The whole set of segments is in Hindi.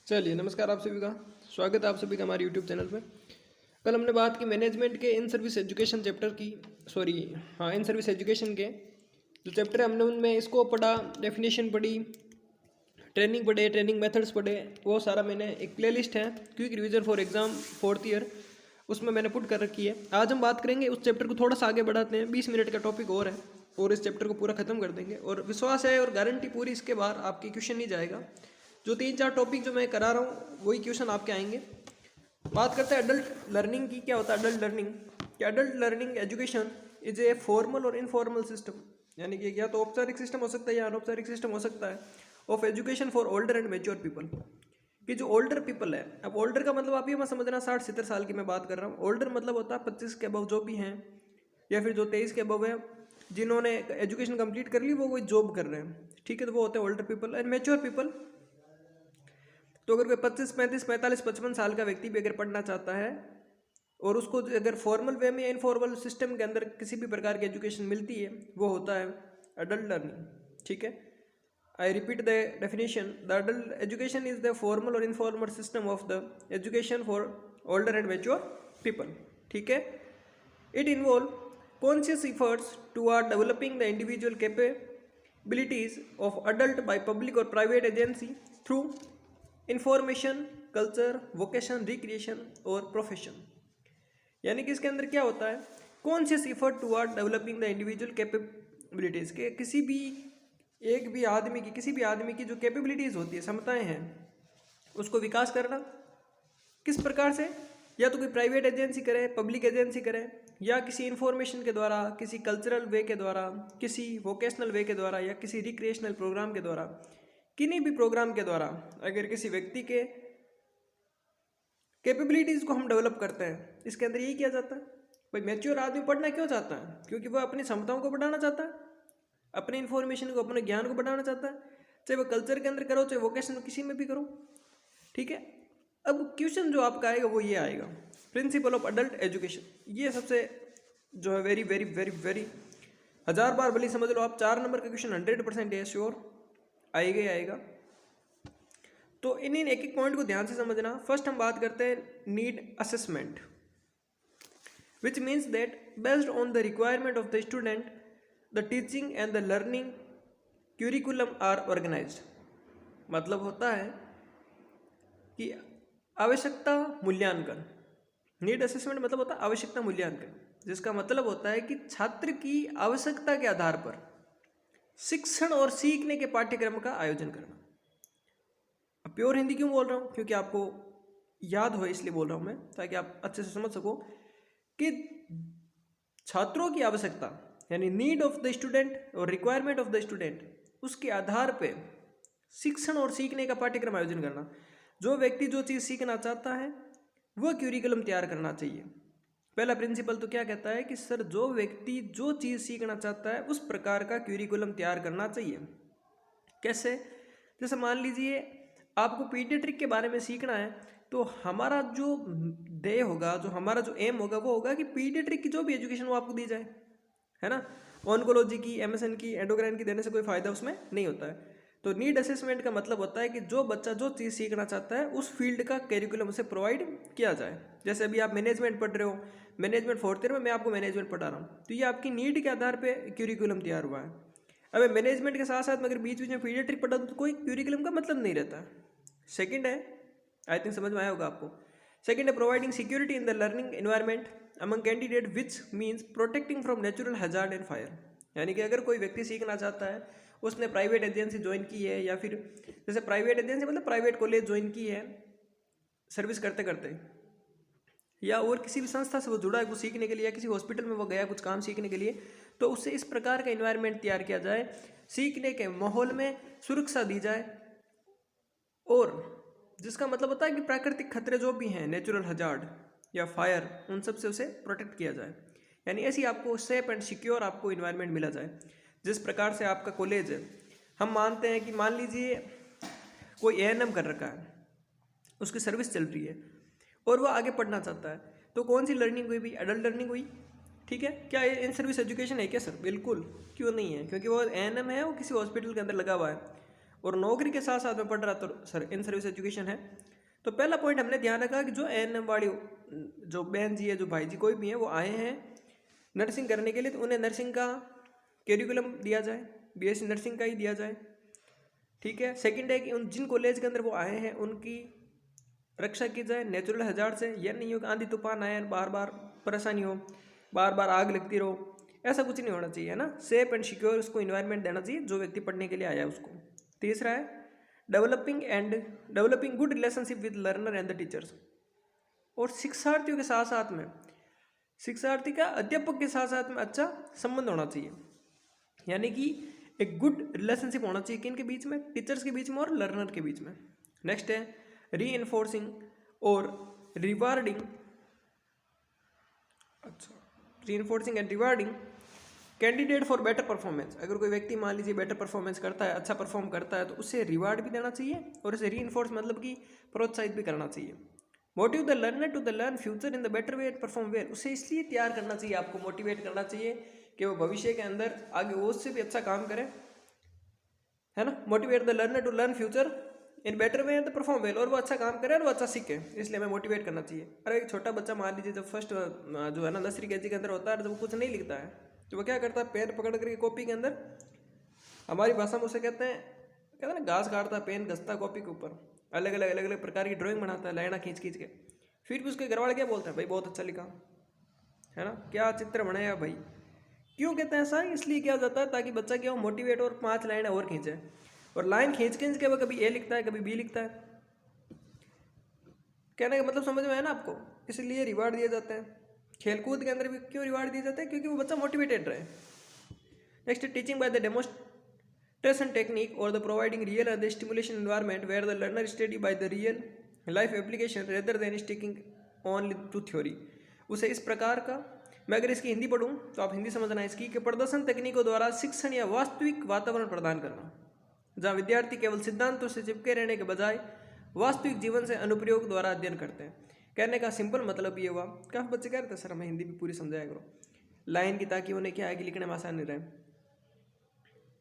चलिए, नमस्कार आप सभी का। स्वागत है आप सभी का हमारे यूट्यूब चैनल पे। कल हमने बात की मैनेजमेंट के इन सर्विस एजुकेशन चैप्टर की, इन सर्विस एजुकेशन के जो चैप्टर है हमने उनमें इसको पढ़ा, डेफिनेशन पढ़ी, ट्रेनिंग पढ़े, ट्रेनिंग मेथड्स पढ़े। वो सारा मैंने एक प्लेलिस्ट है quick revision for exam 4th year, उसमें मैंने पुट कर रखी है। आज हम बात करेंगे उस चैप्टर को थोड़ा सा आगे बढ़ाते हैं, 20 मिनट का टॉपिक और है और इस चैप्टर को पूरा खत्म कर देंगे। और विश्वास है और गारंटी पूरी, इसके बाद आपकी क्वेश्चन नहीं जाएगा। जो 3-4 टॉपिक जो मैं करा रहा हूँ वही क्वेश्चन आपके आएंगे। बात करते हैं अडल्ट लर्निंग की। क्या होता है अडल्ट लर्निंग? कि adult learning education is a formal और इनफॉर्मल सिस्टम, यानी कि या तो औपचारिक सिस्टम हो सकता है या अनौपचारिक सिस्टम हो सकता है, of education for older and mature people. कि जो ओल्डर पीपल है, अब ओल्डर का मतलब आप ये मत समझना 60-70 साल की मैं बात कर रहा हूँ। ओल्डर मतलब होता है 25 के अबव जो भी हैं, या फिर जो 23 के अबव है, जिन्होंने एजुकेशन कंप्लीट कर ली, वो कोई जॉब कर रहे हैं, ठीक है, तो वो होते हैं older people. And mature people, तो अगर कोई 25, 35, 45, 55 साल का व्यक्ति भी अगर पढ़ना चाहता है और उसको अगर फॉर्मल वे में या इनफॉर्मल सिस्टम के अंदर किसी भी प्रकार की एजुकेशन मिलती है, वो होता है अडल्ट लर्निंग, ठीक है। I repeat the definition, the adult education is the formal और informal system of the education for older and mature people, ठीक है। It involve conscious efforts toward developing the individual capabilities of adult by public और private agency through information, culture, vocation, recreation और प्रोफेशन। यानी कि इसके अंदर क्या होता है, conscious effort toward developing the individual capabilities के किसी भी आदमी की जो कैपेबिलिटीज होती है, क्षमताएं हैं, उसको विकास करना। किस प्रकार से? या तो कोई प्राइवेट एजेंसी करे, पब्लिक एजेंसी करे, या किसी इंफॉर्मेशन के द्वारा, किसी कल्चरल वे के द्वारा, किसी वोकेशनल वे के द्वारा, या किसी रिक्रिएशनल प्रोग्राम के द्वारा, किन्हीं भी प्रोग्राम के द्वारा अगर किसी व्यक्ति के कैपेबिलिटीज़ को हम डेवलप करते हैं, इसके अंदर यही किया जाता है। भाई मैच्योर आदमी पढ़ना क्यों चाहता है? क्योंकि वह अपनी क्षमताओं को बढ़ाना चाहता है, अपने इन्फॉर्मेशन को, अपने ज्ञान को बढ़ाना चाहता है, चाहे वह कल्चर के अंदर करो, चाहे वोकेशन किसी में भी करो, ठीक है। अब क्वेश्चन जो आपका आएगा वो ये आएगा, प्रिंसिपल ऑफ अडल्ट एजुकेशन। ये सबसे जो है वेरी वेरी वेरी वेरी 1000 बार भले समझ लो आप, 4 नंबर का क्वेश्चन 100% है, श्योर आएगा ही आएगा। तो इन एक एक पॉइंट को ध्यान से समझना। फर्स्ट हम बात करते हैं need assessment, which means that based on the requirement of the student the teaching and the learning curriculum are organised. मतलब होता है कि आवश्यकता मूल्यांकन। नीड असेसमेंट मतलब होता है आवश्यकता मूल्यांकन, जिसका मतलब होता है कि छात्र की आवश्यकता के आधार पर शिक्षण और सीखने के पाठ्यक्रम का आयोजन करना। अब प्योर हिंदी क्यों बोल रहा हूँ? क्योंकि आपको याद हो इसलिए बोल रहा हूँ मैं, ताकि आप अच्छे से समझ सको कि छात्रों की आवश्यकता यानी नीड ऑफ द स्टूडेंट और रिक्वायरमेंट ऑफ द स्टूडेंट, उसके आधार पे शिक्षण और सीखने का पाठ्यक्रम आयोजन करना। जो व्यक्ति जो चीज़ सीखना चाहता है वह क्यूरिकुलम तैयार करना चाहिए। पहला प्रिंसिपल तो क्या कहता है कि सर जो व्यक्ति जो चीज़ सीखना चाहता है उस प्रकार का क्यूरिकुलम तैयार करना चाहिए। कैसे? जैसे मान लीजिए आपको पीडियाट्रिक के बारे में सीखना है, तो हमारा जो ध्येय होगा, जो हमारा जो एम होगा, वो होगा कि पीडियाट्रिक की जो भी एजुकेशन वो आपको दी जाए, है ना। ऑन्कोलॉजी की, एमएसएन की, एंडोक्राइन की देने से कोई फ़ायदा उसमें नहीं होता है। तो नीड असेसमेंट का मतलब होता है कि जो बच्चा जो चीज़ सीखना चाहता है उस फील्ड का करिकुलम उसे प्रोवाइड किया जाए। जैसे अभी आप मैनेजमेंट पढ़ रहे हो, मैनेजमेंट 4th ईयर में मैं आपको मैनेजमेंट पढ़ा रहा हूँ, तो ये आपकी नीड के आधार पर क्यूरिकुलम तैयार हुआ है। अब मैनेजमेंट के साथ साथ में अगर बीच बीच में पीडियाट्रिक पढ़ा तो कोई क्यूरिकुलम का मतलब नहीं रहता। सेकंड है, आई थिंक समझ में आया होगा आपको। सेकंड है providing security in the learning environment among candidate, which means protecting from natural hazard and fire. यानी कि अगर कोई व्यक्ति सीखना चाहता है, उसने प्राइवेट एजेंसी ज्वाइन की है, या फिर जैसे प्राइवेट एजेंसी मतलब प्राइवेट कॉलेज ज्वाइन की है सर्विस करते करते, या और किसी भी संस्था से वो जुड़ा है कुछ सीखने के लिए, या किसी हॉस्पिटल में वो गया कुछ काम सीखने के लिए, तो उससे इस प्रकार का इन्वायरमेंट तैयार किया जाए, सीखने के माहौल में सुरक्षा दी जाए, और जिसका मतलब होता है कि प्राकृतिक खतरे जो भी हैं, नेचुरल हजार्ड या फायर, उन सब से उसे प्रोटेक्ट किया जाए। यानी ऐसी आपको सेफ एंड सिक्योर आपको इन्वायरमेंट मिला जाए। जिस प्रकार से आपका कॉलेज है, हम मानते हैं कि मान लीजिए कोई एएनएम कर रखा है, उसकी सर्विस चल रही है और वो आगे पढ़ना चाहता है, तो कौन सी लर्निंग हुई भी? एडल्ट लर्निंग हुई, ठीक है। क्या ये इन सर्विस एजुकेशन है क्या सर? बिल्कुल, क्यों नहीं है, क्योंकि वो एएनएम है, वो किसी हॉस्पिटल के अंदर लगा हुआ है, और नौकरी के साथ साथ में पढ़ रहा तो सर इन सर्विस एजुकेशन है। तो पहला पॉइंट हमने ध्यान रखा कि जो एएनएम वाली जो बहन जी है, जो भाई जी कोई भी है, वो आए हैं नर्सिंग करने के लिए, तो उन्हें नर्सिंग का कैरिकुलम दिया जाए, बीएससी नर्सिंग का ही दिया जाए। ठीक है। सेकंड है कि उन जिन कॉलेज के अंदर वो आए हैं उनकी रक्षा की जाए नेचुरल हजार्ड से। यह नहीं हो कि आंधी तूफान आए, बार बार परेशानी हो, बार बार आग लगती रहो, ऐसा कुछ नहीं होना चाहिए, है ना। सेफ एंड सिक्योर उसको इन्वायरमेंट देना चाहिए जो व्यक्ति पढ़ने के लिए आया है उसको। तीसरा है developing good relationship with learner and the teachers. और शिक्षार्थियों के साथ साथ में, शिक्षार्थी का अध्यापक के साथ साथ में अच्छा संबंध होना चाहिए, यानी कि एक गुड रिलेशनशिप होना चाहिए किन के बीच में, टीचर्स के बीच में और लर्नर के बीच में। नेक्स्ट है रीइंफोर्सिंग और रिवार्डिंग, अच्छा, reinforcing and rewarding candidate for better performance. अगर कोई व्यक्ति मान लीजिए बेटर परफॉर्मेंस करता है, अच्छा परफॉर्म करता है, तो उससे रिवार्ड भी देना चाहिए और उसे रीइंफोर्स मतलब कि प्रोत्साहित भी करना चाहिए। Motive the learner to the learn future in the better way perform well. उसे इसलिए तैयार करना चाहिए, आपको मोटिवेट करना चाहिए कि वो भविष्य के अंदर आगे वो उससे भी अच्छा काम करे, है ना। Motivate the learner to learn future in better way and perform well, और वो अच्छा काम करे और वो अच्छा सीखे, इसलिए हमें मोटिवेट करना चाहिए। अरे एक छोटा बच्चा मान लीजिए जब फर्स्ट जो है ना नर्सरी केजी के अंदर होता है, जब वो कुछ नहीं लिखता है तो वो क्या करता है, पेन पकड़ करके कॉपी के अंदर, हमारी भाषा में उसे कहते हैं ना घास काटता है, पेन घसता कॉपी के ऊपर, अलग अलग प्रकार की ड्राइंग बनाता है लाइना खींच खींच के। फिर भी उसके घर वाले क्या बोलते हैं, भाई बहुत अच्छा लिखा, है ना, क्या चित्र बनाया भाई। क्यों कहते हैं ऐसा, इसलिए किया जाता है ताकि बच्चा क्या हो, मोटिवेट और 5 लाइनें और खींचे। और लाइन खींच खींच के वो कभी ए लिखता है, कभी बी लिखता है। कहने का मतलब समझ में है ना आपको, इसलिए रिवार्ड दिए जाते हैं। खेलकूद के अंदर भी क्यों रिवार्ड दिए जाते हैं, क्योंकि वो बच्चा मोटिवेटेड रहे। Next teaching by the demonstration technique और the providing real and the stimulation environment where the learner study by the real life application rather than sticking only to theory. उसे इस प्रकार का, मैं अगर इसकी हिंदी पढ़ूँ तो आप हिंदी समझना है इसकी, कि प्रदर्शन तकनीकों द्वारा शिक्षण या वास्तविक वातावरण प्रदान करना, जहाँ विद्यार्थी केवल सिद्धांतों से चिपके रहने के बजाय वास्तविक जीवन से अनुप्रयोग द्वारा अध्ययन करते हैं। कहने का सिंपल मतलब ये हुआ, काफ़ी बच्चे कह रहे थे सर हमें हिंदी भी पूरी समझाया करो लाइन की, ताकि उन्हें क्या है कि लिखने में आसानी रहे।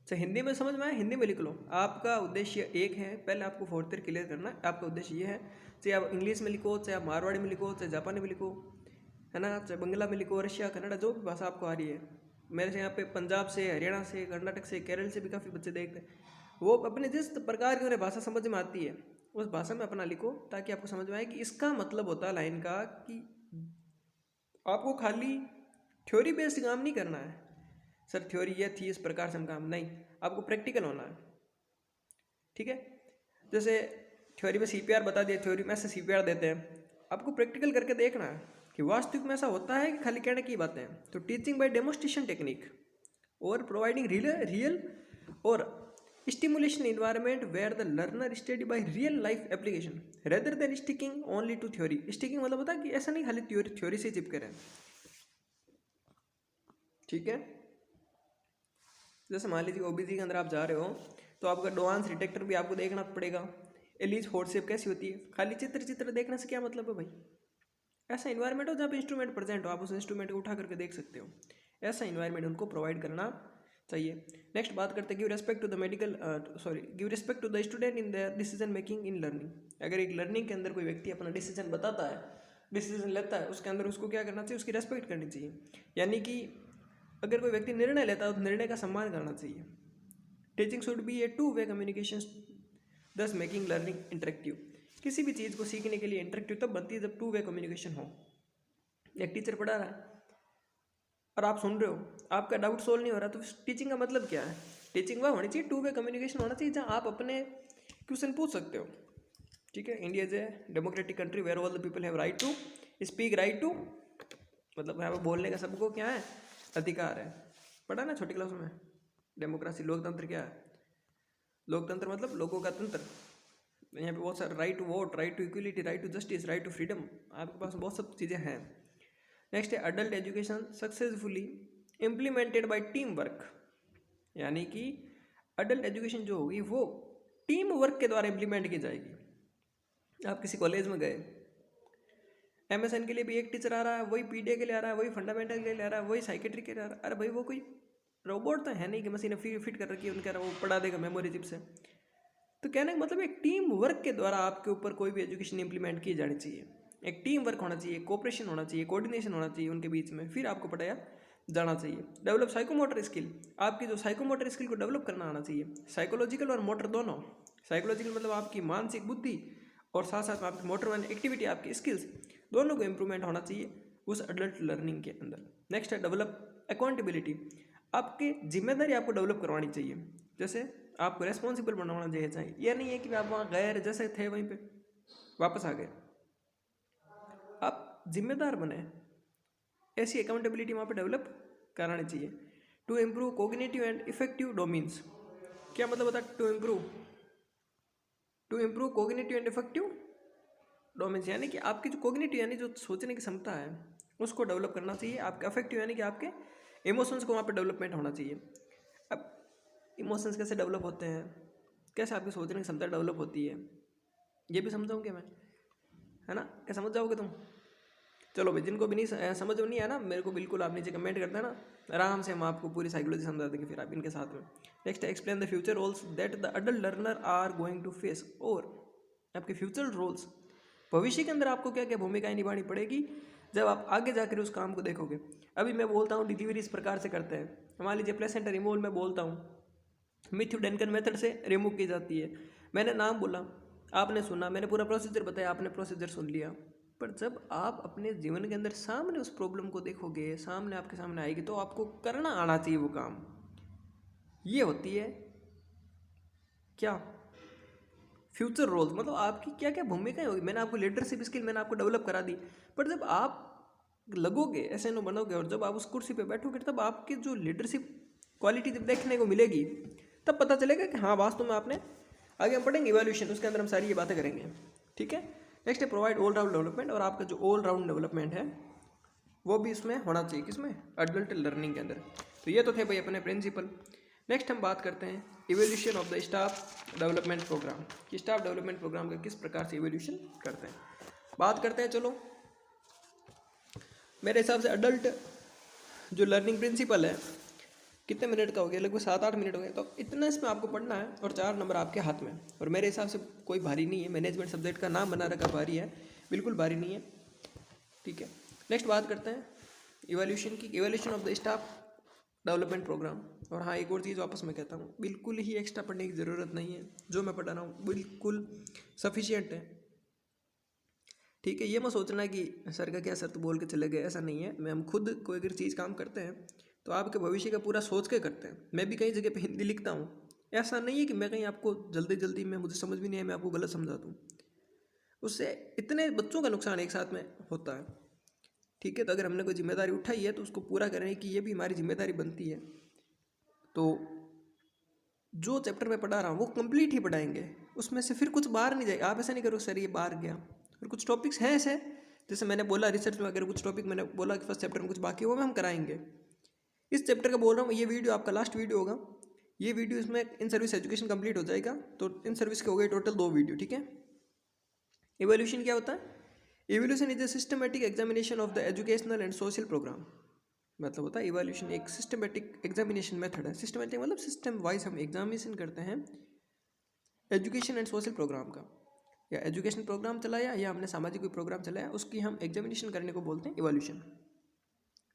अच्छा हिंदी में समझ में आए, हिंदी में लिख लो। आपका उद्देश्य एक है, पहले आपको 4th ईयर क्लियर करना है। आपका उद्देश्य ये है, चाहे आप इंग्लिश में लिखो, चाहे आप मारवाड़ी में लिखो, चाहे जापानी में लिखो, है ना, चाहे बंगला में लिखो, रशिया कन्नड़ा, जो भी भाषा आपको आ रही है। मेरे से यहाँ पे पंजाब से, हरियाणा से, कर्नाटक से, केरल से भी काफ़ी बच्चे देखते हैं। वो अपने जिस प्रकार की उन्हें भाषा समझ में आती है उस भाषा में अपना लिखो, ताकि आपको समझ में आए कि इसका मतलब होता है लाइन का कि आपको खाली थ्योरी बेस्ड काम नहीं करना है। सर थ्योरी ये थी इस प्रकार से हम काम नहीं, आपको प्रैक्टिकल होना है। ठीक है, जैसे थ्योरी में सीपीआर बता दिया, थ्योरी में ऐसे सीपीआर देते हैं, आपको प्रैक्टिकल करके देखना है कि वास्तविक में ऐसा होता है कि खाली कहने की बातें हैं। तो टीचिंग बाय डेमोस्ट्रेशन टेक्निक और प्रोवाइडिंग रियल और stimulation environment where the learner study by real life application rather than sticking only to theory. Sticking मतलब होता है कि ऐसा नहीं खाली थ्योरी से चिपके रहे। ठीक है, जैसे मान लीजिए ओबीसी के अंदर आप जा रहे हो तो आपका डोआंस डिटेक्टर भी आपको देखना पड़ेगा, एलिज फोर्थ शेप कैसी होती है। खाली चित्र देखने से क्या मतलब है भाई, ऐसा इन्वायरमेंट हो जहाँ पे इंस्ट्रूमेंट प्रेजेंट हो, आप उस इंस्ट्रूमेंट को उठा करके देख सकते हो। ऐसा इन्वायरमेंट उनको प्रोवाइड करना चाहिए। नेक्स्ट बात करते हैं give respect to the give respect to the student in the decision making in learning. अगर एक लर्निंग के अंदर कोई व्यक्ति अपना डिसीजन बताता है, डिसीजन लेता है, उसके अंदर उसको क्या करना चाहिए, उसकी रेस्पेक्ट करनी चाहिए। यानी कि अगर कोई व्यक्ति निर्णय लेता है तो निर्णय का सम्मान करना चाहिए। Teaching should be A two way communication दस मेकिंग लर्निंग इंटरेक्टिव। किसी भी चीज़ को सीखने के लिए इंटरेक्टिव तब बनती है जब 2-वे कम्युनिकेशन हो। एक टीचर पढ़ा रहा है और आप सुन रहे हो, आपका डाउट सोल्व नहीं हो रहा, तो टीचिंग का मतलब क्या है। टीचिंग वह होनी चाहिए, 2-वे कम्युनिकेशन होना चाहिए, जहाँ आप अपने क्वेश्चन पूछ सकते हो। ठीक है, India is a democratic country where all the people have right to speak, right to मतलब यहाँ पर बोलने का सबको क्या है, अधिकार है। पढ़ा ना छोटी क्लास में, डेमोक्रेसी लोकतंत्र क्या है, लोकतंत्र मतलब लोगों का तंत्र। यहाँ पे बहुत सारे right to vote, right to equality, right to justice, right to freedom, आपके पास बहुत सब चीज़ें हैं। नेक्स्ट है adult education successfully implemented by team work. यानी कि अडल्ट एजुकेशन जो होगी वो टीम वर्क के द्वारा इम्प्लीमेंट की जाएगी। आप किसी कॉलेज में गए, एमएसएन के लिए भी एक टीचर आ रहा है, वही पीडीए के लिए आ रहा है, वही फंडामेंटल के लिए आ रहा है, वही साइकेट्री के लिए आ रहा है। अरे भाई वो कोई रोबोट तो है नहीं कि मशीनें फिट कर रखी है उनके, वो पढ़ा देगा मेमोरी चिप से। तो कहने का मतलब एक टीम वर्क के द्वारा आपके ऊपर कोई भी एजुकेशन इंप्लीमेंट की जानी चाहिए, एक टीम वर्क होना चाहिए, कोऑपरेशन होना चाहिए, कोऑर्डिनेशन होना चाहिए उनके बीच में, फिर आपको पढ़ाया जाना चाहिए। डेवलप साइकोमोटर स्किल, आपकी जो साइकोमोटर स्किल को डेवलप करना आना चाहिए, साइकोलॉजिकल और मोटर दोनों। साइकोलॉजिकल मतलब आपकी मानसिक बुद्धि और साथ साथ में आपकी मोटर वन एक्टिविटी, आपकी स्किल्स दोनों को इम्प्रूवमेंट होना चाहिए उस अडल्ट लर्निंग के अंदर। नेक्स्ट है डेवलप अकाउंटेबिलिटी, आपकी जिम्मेदारी आपको डेवलप करवानी चाहिए, जैसे आपको रेस्पॉन्सिबल बनाना चाहिए। ये नहीं है कि आप वहाँ गए जैसे थे वहीं पे वापस आ गए, आप जिम्मेदार बने, ऐसी अकाउंटेबिलिटी वहाँ पे डेवलप करानी चाहिए। To improve cognitive and effective domains, क्या मतलब होता है to improve cognitive and effective domains, यानी कि आपकी जो कोग्निटिव यानी जो सोचने की क्षमता है उसको डेवलप करना चाहिए। आपके अफेक्टिव यानी कि आपके इमोशंस को वहाँ पे डेवलपमेंट होना चाहिए। अब इमोशंस कैसे डेवलप होते हैं, कैसे आपकी सोचने की क्षमता डेवलप होती है, ये भी समझाऊंगे मैं, है ना, क्या समझ जाओगे तुम? चलो भाई, जिनको भी नहीं समझ नहीं है ना, मेरे को बिल्कुल आप नीचे कमेंट कर देना, आराम से हम आपको पूरी साइकोलॉजी समझा देंगे फिर आप इनके साथ में। Next, explain the future roles that the adult learner are going to face, और आपके फ्यूचर रोल्स, भविष्य के अंदर आपको क्या क्या भूमिकाएं निभानी पड़ेगी जब आप आगे जाकर उस काम को देखोगे। अभी मैं बोलता हूँ डिलीवरी इस प्रकार से करते हैं, मान लीजिए प्लेसेंटा रिमूवल में बोलता हूँ मैथ्यू डेनकन मेथड से रिमूव की जाती है, मैंने नाम बोला, आपने सुना, मैंने पूरा प्रोसीजर बताया, आपने प्रोसीजर सुन लिया, पर जब आप अपने जीवन के अंदर सामने उस प्रॉब्लम को देखोगे, सामने आपके सामने आएगी, तो आपको करना आना चाहिए वो काम। ये होती है क्या फ्यूचर रोल्स, मतलब आपकी क्या क्या भूमिकाएं होगी। मैंने आपको लीडरशिप स्किल मैंने आपको डेवलप करा दी, पर जब आप लगोगे ऐसे नो बनोगे और जब आप उस कुर्सी पे बैठोगे, तब आपकी जो लीडरशिप क्वालिटी जब देखने को मिलेगी, तब पता चलेगा कि हाँ वास्तव में आपने। आगे हम पढ़ेंगे इवैल्यूएशन, उसके अंदर हम सारी ये बातें करेंगे, ठीक है। नेक्स्ट है प्रोवाइड ऑल राउंड डेवलपमेंट, और आपका जो ऑल राउंड डेवलपमेंट है वो भी इसमें होना चाहिए, किसमें, एडल्ट लर्निंग के अंदर। तो ये तो थे भाई अपने प्रिंसिपल। नेक्स्ट हम बात करते हैं evolution of the staff development program, कि स्टाफ डेवलपमेंट प्रोग्राम का किस प्रकार से इवोल्यूशन करते हैं, बात करते हैं। चलो, मेरे हिसाब से अडल्ट जो लर्निंग प्रिंसिपल है कितने मिनट का हो गया, लगभग 7-8 मिनट हो गए, तो इतना इसमें आपको पढ़ना है और 4 नंबर आपके हाथ में, और मेरे हिसाब से कोई भारी नहीं है। मैनेजमेंट सब्जेक्ट का नाम बना रखा भारी है, बिल्कुल भारी नहीं है, ठीक है। नेक्स्ट बात करते हैं इवोल्यूशन की, evolution of the staff development program. और हाँ, एक और चीज़ वापस मैं कहता हूँ, बिल्कुल ही एक्स्ट्रा पढ़ने की ज़रूरत नहीं है, जो मैं पढ़ा रहा हूँ बिल्कुल सफिशिएंट है, ठीक है। ये मत सोचना कि सर का क्या, सर तो बोल के चले गए, ऐसा नहीं है। मैं हम खुद कोई अगर चीज़ काम करते हैं तो आपके भविष्य का पूरा सोच के करते हैं। मैं भी कई जगह पे हिंदी लिखता हूँ, ऐसा नहीं है कि मैं कहीं आपको जल्दी जल्दी में मुझे समझ भी नहीं है मैं आपको गलत समझा दूँ, उससे इतने बच्चों का नुकसान एक साथ में होता है, ठीक है। तो अगर हमने कोई जिम्मेदारी उठाई है तो उसको पूरा करें, कि ये भी हमारी जिम्मेदारी बनती है। तो जो चैप्टर में पढ़ा रहा हूँ वो कंप्लीट ही पढ़ाएंगे, उसमें से फिर कुछ बाहर नहीं जाएगा। आप ऐसा नहीं करो सर ये बाहर गया, और कुछ टॉपिक्स हैं ऐसे, जैसे मैंने बोला रिसर्च में अगर कुछ टॉपिक मैंने बोला कि फर्स्ट चैप्टर में कुछ बाकी वो में हम कराएंगे। इस चैप्टर का बोल रहा हूँ, ये वीडियो आपका लास्ट वीडियो होगा, ये वीडियो इसमें इन सर्विस एजुकेशन कंप्लीट हो जाएगा, तो इन सर्विस के हो गए टोटल 2 वीडियो, ठीक है। इवोल्यूशन क्या होता है? Evolution is a systematic examination of the educational and social program, मतलब होता है इवोल्यूशन एक सिस्टमेटिक एग्जामिनेशन मेथड है। सिस्टमेटिक मतलब सिस्टम वाइज हम एग्जामिनेशन करते हैं एजुकेशन एंड सोशल प्रोग्राम का, या एजुकेशन प्रोग्राम चलाया या हमने सामाजिक कोई प्रोग्राम चलाया, उसकी हम एग्जामिनेशन करने को बोलते हैं इवोल्यूशन,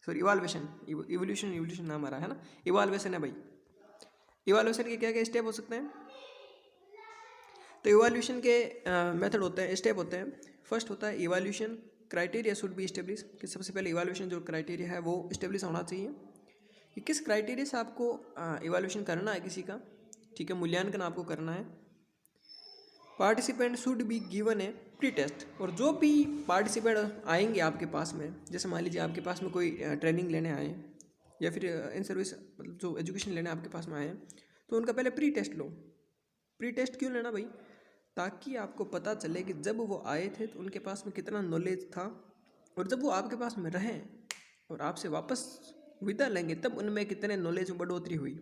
सॉरी इवाल्वेशन। इवोल्यूशन नाम आ रहा है ना, इवाल्वेशन है भाई। इवाल्वेशन के क्या क्या स्टेप हो सकते हैं? तो इवाल्यूशन के मेथड होते हैं, स्टेप होते हैं। फर्स्ट होता है evaluation criteria should be establish, कि सबसे पहले इवाल्यूशन जो क्राइटेरिया है वो इस्टेब्लिश होना चाहिए, कि किस क्राइटेरिया से आपको इवाल्यूशन करना है किसी का, ठीक है, मूल्यांकन आपको करना है। Participant should be given a pre test, और जो भी पार्टिसिपेंट आएंगे आपके पास में, जैसे मान लीजिए आपके पास में कोई ट्रेनिंग लेने आए या फिर इन सर्विस मतलब जो एजुकेशन लेने आपके पास में आए, तो उनका पहले प्री टेस्ट लो। प्री टेस्ट क्यों लेना भाई? ताकि आपको पता चले कि जब वो आए थे तो उनके पास में कितना नॉलेज था, और जब वो आपके पास में रहें और आपसे वापस विदा लेंगे तब उनमें कितने नॉलेज में बढ़ोतरी हुई।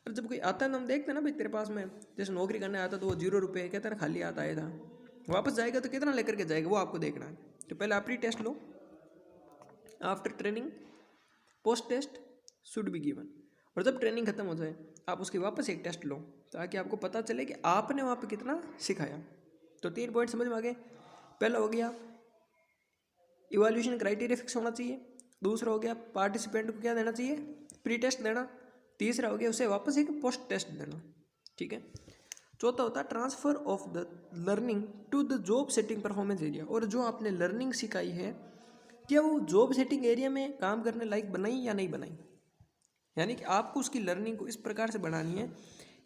और जब कोई आता है तो हम देखते हैं ना भाई, तेरे पास में जैसे नौकरी करने आता तो वो 0 रुपये कहता है खाली हाथ आया था, वापस जाएगा तो कितना लेकर के जाएगा वो आपको देखना है। तो पहले आप प्री टेस्ट लो, after training post test should be given, और जब ट्रेनिंग खत्म हो जाए आप उसकी वापस एक टेस्ट लो ताकि आपको पता चले कि आपने वहाँ पे कितना सिखाया। तो 3 पॉइंट समझ में आ गए। पहला हो गया इवैल्यूएशन क्राइटेरिया फिक्स होना चाहिए, दूसरा हो गया पार्टिसिपेंट को क्या देना चाहिए, प्री टेस्ट देना, तीसरा हो गया उसे वापस एक पोस्ट टेस्ट देना, ठीक है। चौथा होता है transfer of the learning to the job setting performance area, और जो आपने लर्निंग सिखाई है क्या वो जॉब सेटिंग एरिया में काम करने लायक बनाई या नहीं बनाई, यानी कि आपको उसकी लर्निंग को इस प्रकार से बनानी है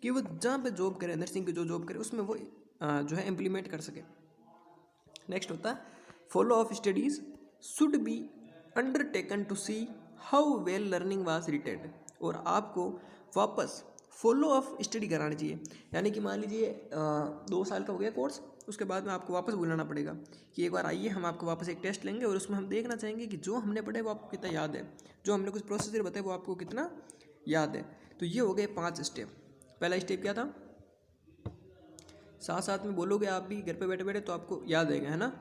कि वो जहाँ पे जॉब करे, नर्सिंग की जो जॉब करे उसमें वो जो है इम्प्लीमेंट कर सके। नेक्स्ट होता है follow of studies should be undertaken to see how well learning was retained, और आपको वापस फॉलो ऑफ स्टडी करानी चाहिए। यानी कि मान लीजिए 2 साल का हो गया कोर्स, उसके बाद में आपको वापस बुलाना पड़ेगा कि एक बार आइए, हम आपको वापस एक टेस्ट लेंगे और उसमें हम देखना चाहेंगे कि जो हमने पढ़ा है वो आपको कितना याद है, जो हमने कुछ प्रोसीजर बताए वो आपको कितना याद है। तो ये हो गए 5 स्टेप। पहला स्टेप क्या था, साथ साथ में बोलोगे आप भी घर पे बैठे बैठे तो आपको याद आएगा, है ना,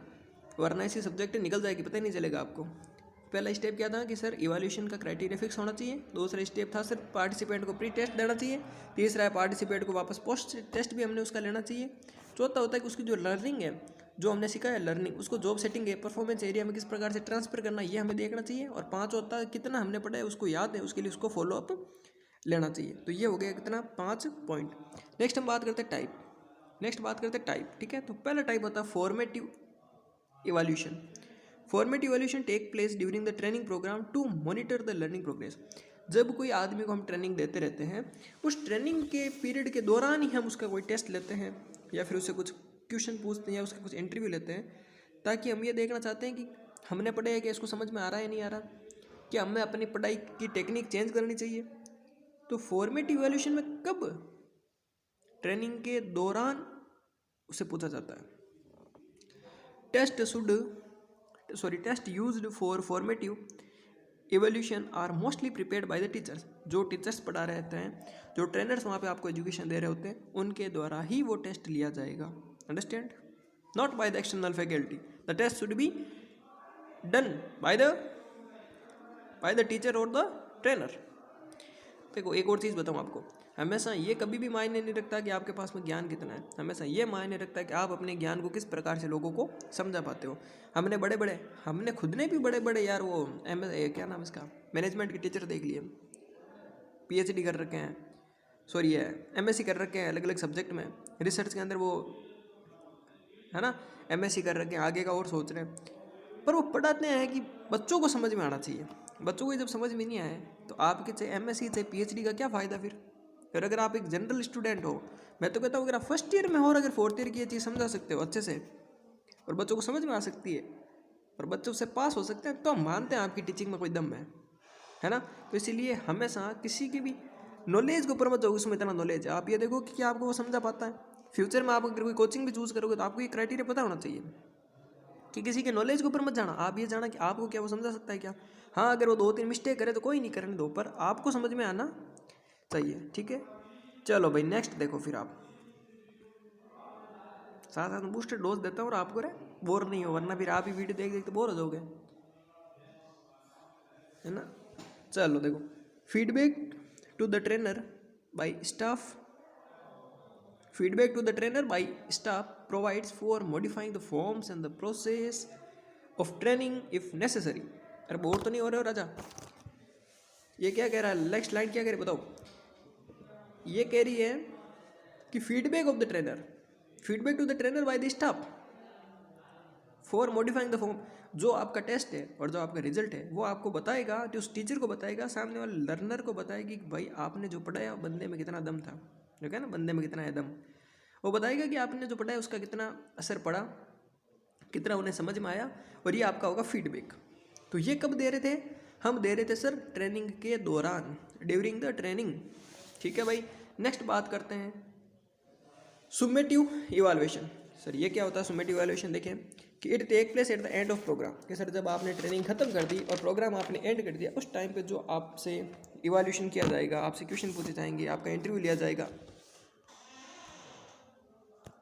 वरना ऐसी सब्जेक्ट निकल जाएगी, पता ही नहीं चलेगा आपको। पहला स्टेप क्या था कि सर इवैल्यूएशन का क्राइटेरिया फिक्स होना चाहिए, दूसरा स्टेप था सर पार्टिसिपेंट को प्री टेस्ट देना चाहिए, तीसरा है पार्टिसिपेंट को वापस पोस्ट टेस्ट भी हमने उसका लेना चाहिए, चौथा होता है कि उसकी जो लर्निंग है, जो हमने सीखा है लर्निंग, उसको जॉब सेटिंग है परफॉर्मेंस एरिया में किस प्रकार से ट्रांसफर करना है ये हमें देखना चाहिए, और 5 होता है कितना हमने पढ़ा है उसको याद है, उसके लिए उसको फॉलो अप लेना चाहिए। तो ये हो गया कितना 5 पॉइंट। नेक्स्ट हम बात करते हैं टाइप, ठीक है। तो पहला टाइप होता है formative evaluation. Formative evaluation take place during the training program to monitor the learning progress. जब कोई आदमी को हम ट्रेनिंग देते रहते हैं, उस ट्रेनिंग के पीरियड के दौरान ही हम उसका कोई टेस्ट लेते हैं या फिर उससे कुछ क्वेश्चन पूछते हैं या उसका कुछ इंटरव्यू लेते हैं, ताकि हम ये देखना चाहते हैं कि हमने पढ़ा है कि इसको समझ में आ रहा है नहीं आ रहा, कि हमें अपनी पढ़ाई की टेक्निक चेंज करनी चाहिए। तो फॉर्मेटिव इवैल्यूएशन में कब, ट्रेनिंग के दौरान उसे पूछा जाता है। Test used for formative evaluation are mostly prepared by the teachers. जो टीचर्स पढ़ा रहते हैं, जो ट्रेनर्स वहाँ पे आपको एजुकेशन दे रहे होते हैं, उनके द्वारा ही वो टेस्ट लिया जाएगा, understand, not by the external faculty. The test should be done by the teacher और द ट्रेनर। देखो एक और चीज़ बताऊँ आपको, हमेशा ये कभी भी मायने नहीं रखता कि आपके पास में ज्ञान कितना है, हमेशा ये मायने रखता है कि आप अपने ज्ञान को किस प्रकार से लोगों को समझा पाते हो। हमने खुद ने भी बड़े बड़े यार वो क्या नाम इसका, मैनेजमेंट के टीचर देख लिए, PhD कर रखे हैं, सॉरी है MSc कर रखे हैं अलग अलग सब्जेक्ट में, रिसर्च के अंदर वो है ना MSc कर रखे हैं, आगे का और सोच रहे हैं, पर वो पढ़ाते हैं कि बच्चों को समझ में आना चाहिए। बच्चों को जब समझ में नहीं आए तो आपके चाहे MSc चाहे PhD का क्या फ़ायदा फिर अगर आप एक जनरल स्टूडेंट हो, मैं तो कहता हूँ अगर आप फर्स्ट ईयर में हो और अगर 4th ईयर की ये चीज़ समझा सकते हो अच्छे से और बच्चों को समझ में आ सकती है और बच्चों से पास हो सकते हैं, तो हम मानते हैं आपकी टीचिंग में कोई दम है ना। तो इसीलिए हमेशा किसी की भी नॉलेज के ऊपर मत जाओ, उसमें इतना नॉलेज है, आप ये देखो कि क्या आपको वो समझा पाता है। फ्यूचर में आप अगर कोई कोचिंग भी चूज़ करोगे तो आपको ये क्राइटेरिया पता होना चाहिए कि किसी के नॉलेज के ऊपर मत जाना, आप ये जाना कि आपको क्या वो समझा सकता है क्या। हाँ अगर वो 2-3 मिस्टेक करे तो कोई नहीं, करने दो, पर आपको समझ में आना चाहिए, ठीक है। चलो भाई नेक्स्ट देखो, फिर आप साथ साथ बूस्टर डोज देता हूँ और आपको बोर नहीं हो, वरना फिर आप ही वीडियो देख देख तो बोर हो जाओगे, है ना। चलो देखो, feedback to the trainer by staff provides for modifying the forms and the process of training if necessary। अरे बोर तो नहीं हो रहे हो राजा, ये क्या कह रहा है, नेक्स्ट लाइन क्या कह रही है बताओ। ये कह रही है कि feedback to the trainer by the staff for modifying the form. जो आपका टेस्ट है और जो आपका रिजल्ट है वो आपको बताएगा, जो उस टीचर को बताएगा, सामने वाले लर्नर को बताएगी कि भाई आपने जो पढ़ाया बंदे में कितना दम था, जो क्या ना बंदे में कितना है दम, वो बताएगा कि आपने जो पढ़ाया उसका कितना असर पड़ा, कितना उन्हें समझ में आया, और ये आपका होगा फीडबैक। तो ये कब दे रहे थे, हम दे रहे थे सर ट्रेनिंग के दौरान, ड्यूरिंग द ट्रेनिंग, ठीक है भाई। नेक्स्ट बात करते हैं सुमेटिव इवैल्यूएशन। सर ये क्या होता है सुमेटिव इवैल्यूएशन, देखें कि it take place at the end of program, कि सर जब आपने ट्रेनिंग खत्म कर दी और प्रोग्राम आपने एंड कर दिया, उस टाइम पे जो आपसे इवैल्यूएशन किया जाएगा, आपसे क्वेश्चन पूछे जाएंगे, आपका इंटरव्यू लिया जाएगा,